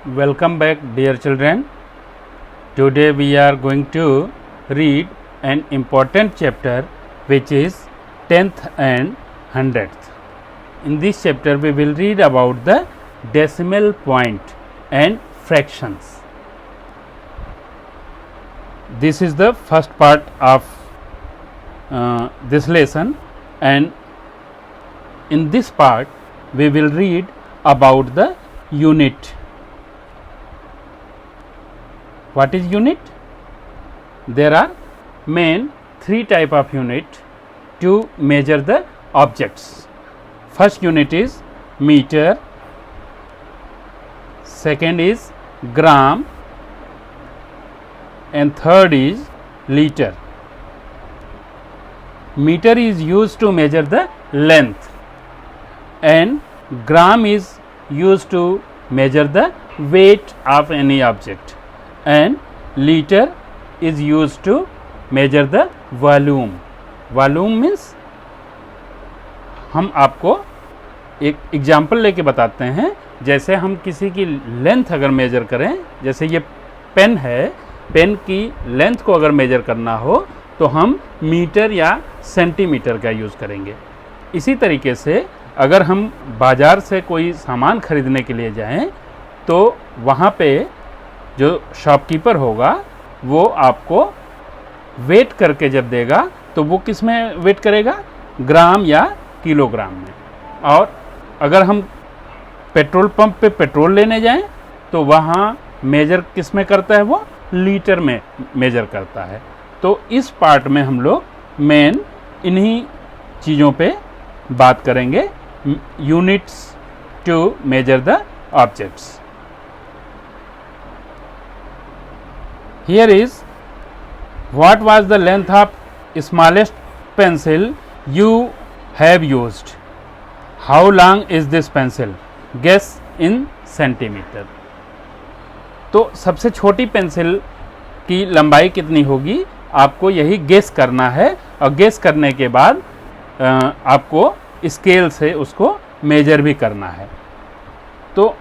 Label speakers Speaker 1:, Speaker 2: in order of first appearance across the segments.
Speaker 1: Welcome back, dear children. Today we are going to read an important chapter which is 10th and 100th. In this chapter we will read about the decimal point and fractions. This is the first part of this lesson, and in this part we will read about the unit. What is unit? There are main three type of unit to measure the objects. First unit is meter, second is gram, and third is liter. Meter is used to measure the length, and gram is used to measure the weight of any object, and liter is used to measure the volume. Volume means हम आपको एक example लेके बताते हैं. जैसे हम किसी की लेंथ अगर मेजर करें, जैसे ये पेन है, पेन की लेंथ को अगर मेजर करना हो तो हम मीटर या सेंटीमीटर का यूज़ करेंगे. इसी तरीके से अगर हम बाज़ार से कोई सामान खरीदने के लिए जाएं तो वहाँ पे जो शॉपकीपर होगा वो आपको वेट करके जब देगा तो वो किस में वेट करेगा? ग्राम या किलोग्राम में. और अगर हम पेट्रोल पंप पे पेट्रोल लेने जाएं तो वहाँ मेजर किस में करता है? वो लीटर में मेजर करता है. तो इस पार्ट में हम लोग मेन इन्हीं चीज़ों पे बात करेंगे. Units to measure the objects. Here is what was the length of smallest pencil you have used. How long is this pencil? Guess in centimeter. तो सबसे छोटी पेंसिल की लंबाई कितनी होगी आपको यही गेस करना है, और गेस करने के बाद आपको स्केल से उसको मेजर भी करना है. तो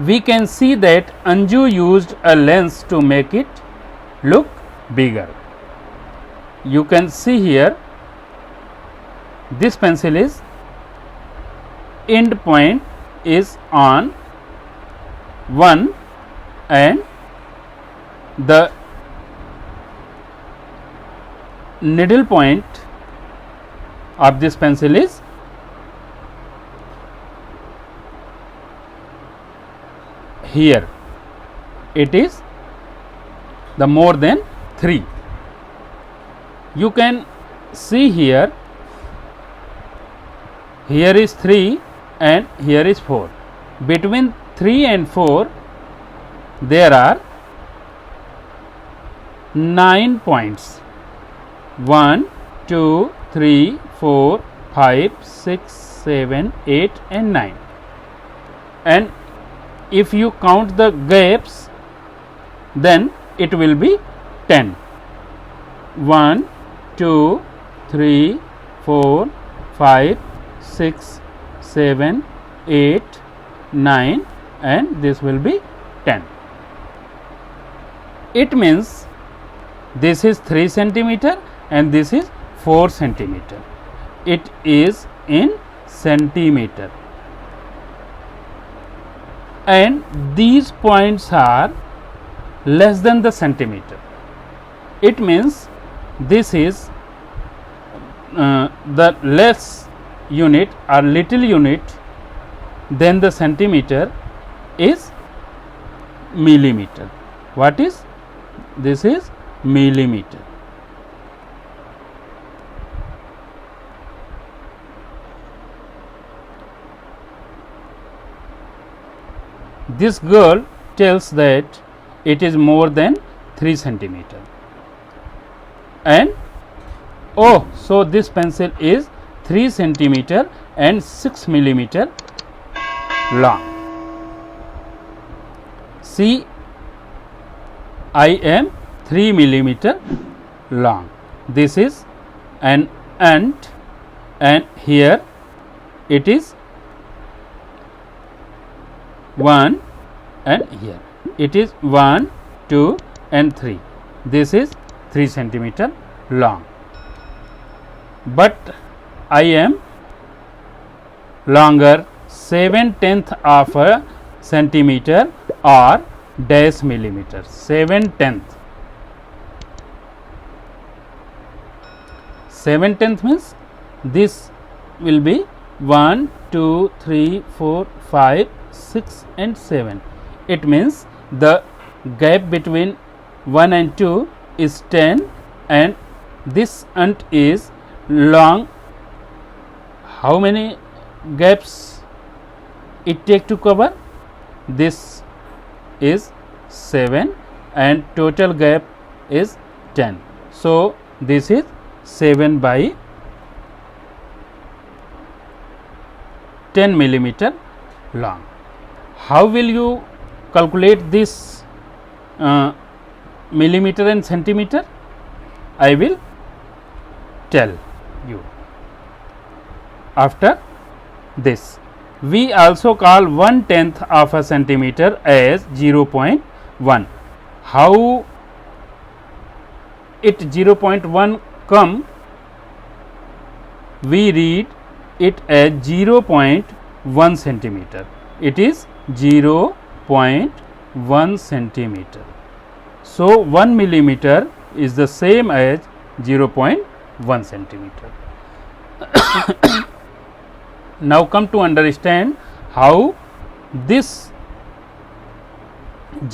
Speaker 1: we can see that Anju used a lens to make it look bigger. You can see here this pencil is end point is on 1 and the needle point of this pencil is here. It is the more than 3. You can see here is 3 and here is 4. Between 3 and 4 there are 9 points. 1 2 3 4 5 6 7 8 and 9. And if you count the gaps then it will be 10. 1 2 3 4 5 6 7 8 9 and this will be 10. It means this is 3 centimeter and this is 4 centimeter. It is in centimeter, and these points are less than the centimeter. It means this is the less unit or little unit than the centimeter is millimeter. What is this? Is millimeter. This girl tells that it is more than 3 centimeter, and oh, so this pencil is 3 centimeter and 6 millimeter long. See, I am 3 millimeter long. This is an ant, and here it is 1 and here it is 1, 2 and 3. This is 3 centimeter long, but I am longer 7/10 of a centimeter or dash millimeter. 7/10. 7/10 means this will be 1, 2, 3, 4, 5, 6 and 7. It means the gap between 1 and 2 is 10 and this ant is long. How many gaps it take to cover? This is 7 and total gap is 10. So this is 7 by 10 millimeter long. How will you calculate this millimeter and centimeter? I will tell you after this. We also call 1/10 of a centimeter as 0.1. How it 0.1 come? We read it as 0.1 centimeter. It is 0.1 centimeter. So 1 millimeter is the same as 0.1 centimeter. Now come to understand how this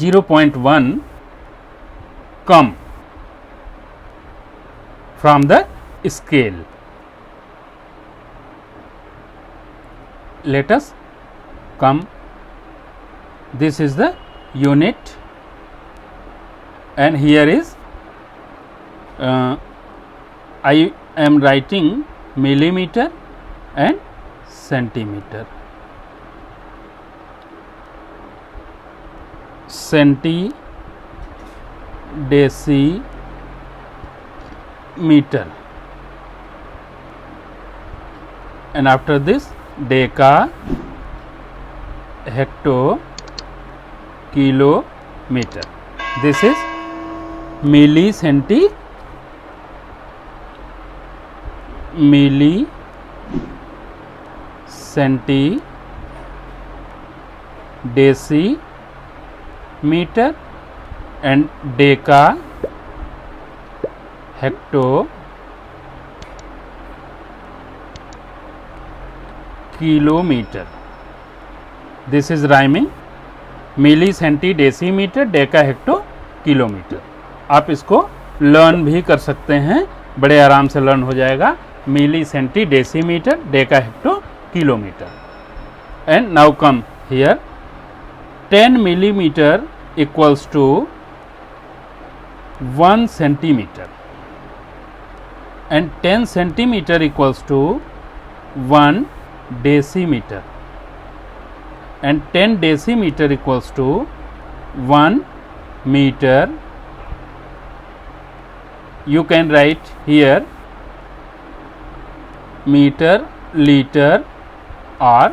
Speaker 1: 0.1 come from the scale. Let us come. This is the unit and here is I am writing millimeter and centimeter. Centi, decimeter, and after this deca, hecto, kilometer. This is millicenti, millicenti, decimeter and deca, hecto, kilometer. This is rhyming. Milli centi decimetre deca hecto kilometre. आप इसको learn भी कर सकते हैं, बड़े आराम से learn हो जाएगा. Milli centi decimetre deca hecto kilometer. And now come here 10 millimeter equals to 1 centimeter and 10 centimeter equals to 1 decimeter and 10 decimeter equals to 1 meter. You can write here meter, liter or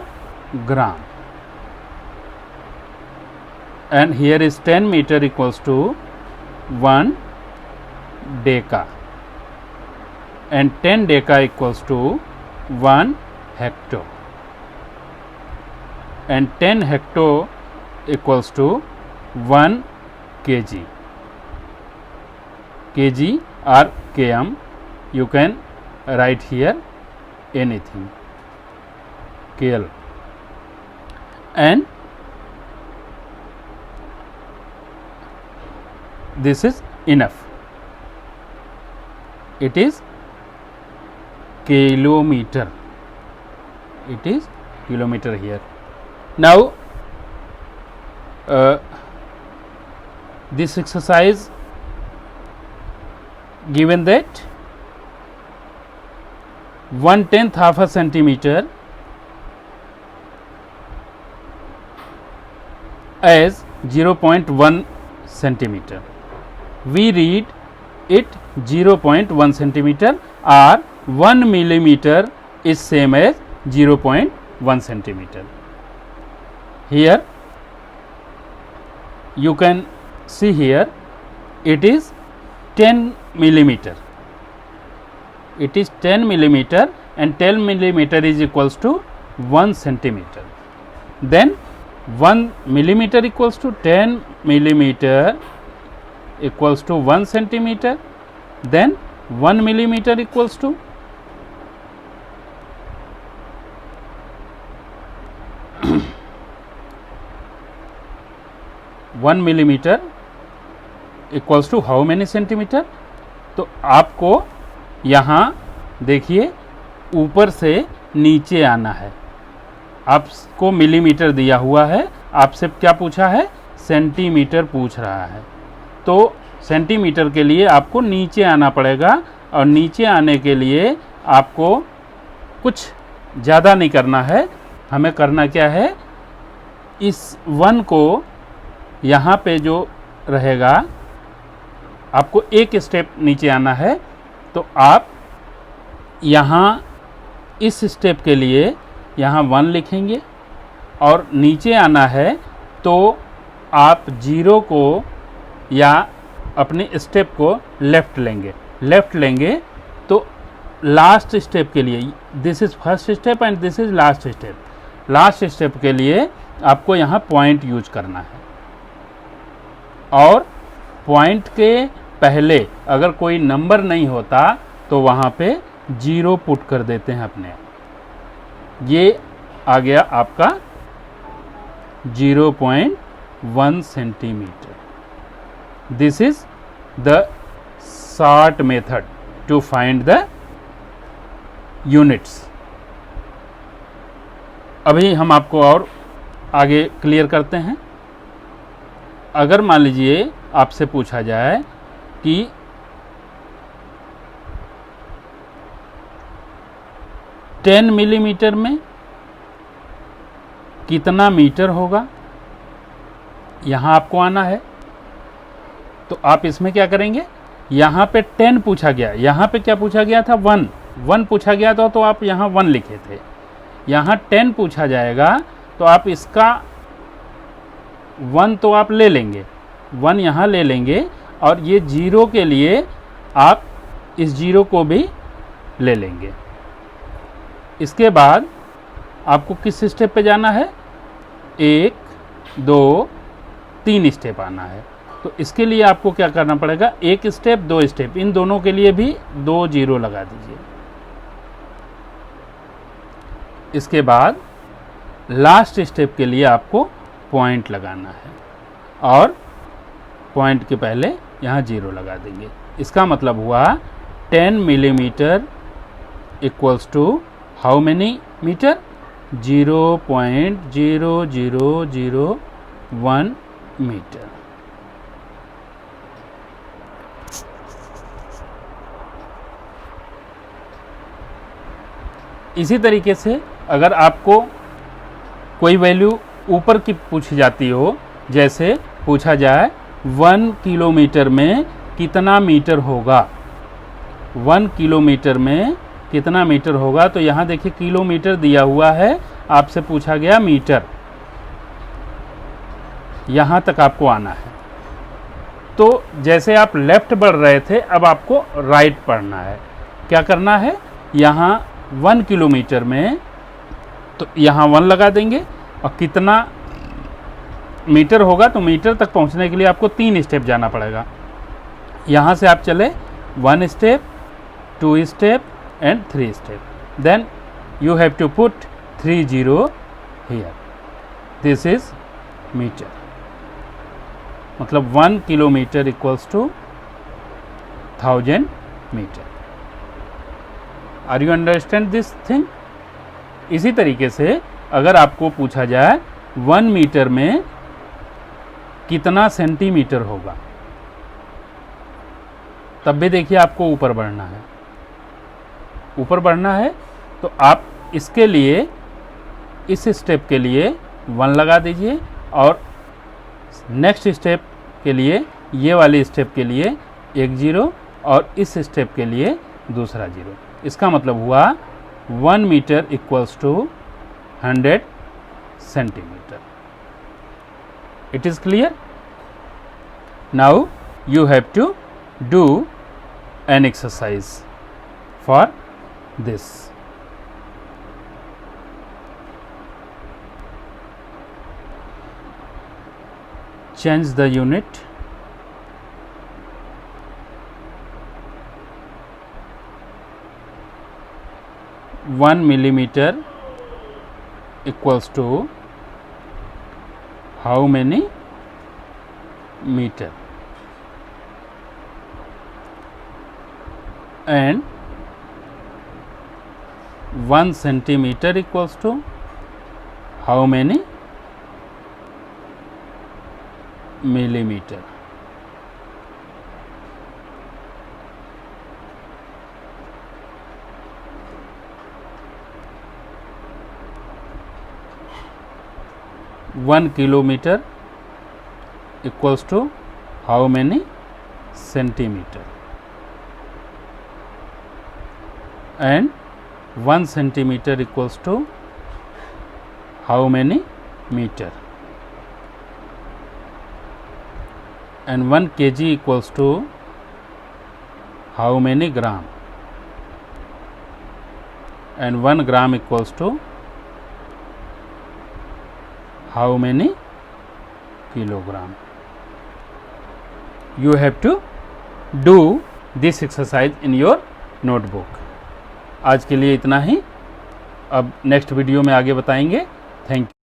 Speaker 1: gram, and here is 10 meter equals to 1 deca and 10 deca equals to 1 hecto and 10 hecto equals to 1 kg. Kg or km, you can write here anything, kl, and this is enough. It is kilometer. It is kilometer here. Now this exercise given that 1/10 of a centimeter as 0.1 centimeter. We read it 0.1 centimeter or 1 millimeter is same as 0.1 centimeter. Here you can see here it is 10 millimeter. It is 10 millimeter and 10 millimeter is equals to 1 centimeter. Then 1 millimeter equals to 10 millimeter equals to 1 centimeter. Then 1 millimeter equals to 1 millimeter equals to how many centimeter? तो आपको यहाँ देखिए ऊपर से नीचे आना है। आपको मिलीमीटर दिया हुआ है, आपसे क्या पूछा है? सेंटीमीटर पूछ रहा है। तो सेंटीमीटर के लिए आपको नीचे आना पड़ेगा और नीचे आने के लिए आपको कुछ ज़्यादा नहीं करना है। हमें करना क्या है? इस 1 को यहाँ पे जो रहेगा आपको एक स्टेप नीचे आना है। तो आप यहाँ इस स्टेप के लिए यहाँ 1 लिखेंगे और नीचे आना है तो आप 0 को या अपने स्टेप को लेफ़्ट लेंगे तो लास्ट स्टेप के लिए this is first step and this is last step. Last step के लिए आपको यहाँ पॉइंट यूज करना है और पॉइंट के पहले अगर कोई नंबर नहीं होता तो वहाँ पे 0 पुट कर देते हैं अपने। ये आ गया आपका 0.1 centimetre. This is the short method to find the units. अभी हम आपको और आगे क्लियर करते हैं। अगर मान लीजिए आपसे पूछा जाए कि 10 मिलीमीटर में कितना मीटर होगा, यहाँ आपको आना है। तो आप इसमें क्या करेंगे? यहाँ पे 10 पूछा गया, यहाँ पे क्या पूछा गया था? 1 पूछा गया था तो आप यहाँ 1 लिखे थे। यहाँ 10 पूछा जाएगा तो आप इसका 1 तो आप ले लेंगे, 1 यहाँ ले लेंगे और ये 0 के लिए आप इस 0 को भी ले लेंगे। इसके बाद आपको किस स्टेप पे जाना है? 1, 2, 3 स्टेप आना है। तो इसके लिए आपको क्या करना पड़ेगा? 1 स्टेप 2 स्टेप, इन दोनों के लिए भी 2 0 लगा दीजिए। इसके बाद लास्ट स्टेप के लिए आपको पॉइंट लगाना है और पॉइंट के पहले यहाँ 0 लगा देंगे। इसका मतलब हुआ 10 millimetre equals to how many metre? 0.0001 metre. इसी तरीके से अगर आपको कोई वैल्यू ऊपर की पूछी जाती हो, जैसे पूछा जाए 1 किलोमीटर में कितना मीटर होगा, 1 किलोमीटर में कितना मीटर होगा, तो यहाँ देखिए किलोमीटर दिया हुआ है, आपसे पूछा गया मीटर। यहाँ तक आपको आना है। तो जैसे आप लेफ्ट बढ़ रहे थे, अब आपको राइट पढ़ना है। क्या करना है? यहाँ 1 किलोमीटर में तो यहाँ 1 लगा देंगे और कितना मीटर होगा, तो मीटर तक पहुँचने के लिए आपको 3 स्टेप जाना पड़ेगा। यहाँ से आप चले 1 step, 2 step and 3 step. Then you have to put 3 0 here. This is meter. मतलब 1 kilometre equals to 1000 meter. Are you understand this thing? इसी तरीके से अगर आपको पूछा जाए 1 मीटर में कितना सेंटीमीटर होगा, तब भी देखिए आपको ऊपर बढ़ना है। ऊपर बढ़ना है तो आप इसके लिए इस स्टेप के लिए 1 लगा दीजिए और नेक्स्ट स्टेप के लिए ये वाली स्टेप के लिए 1 0 और इस स्टेप के लिए दूसरा 0। इसका मतलब हुआ 1 metre equals to 100 centimetre. It is clear? Now you have to do an exercise for this. Change the unit. One millimeter equals to how many meter, and 1 centimeter equals to how many millimeter. One kilometer equals to how many centimeter, and 1 centimeter equals to how many meter, and 1 kg equals to how many gram, and 1 gram equals to how many kilogram. You have to do this exercise in your notebook. आज के लिए इतना ही, अब next video में आगे बताएंगे. Thank you.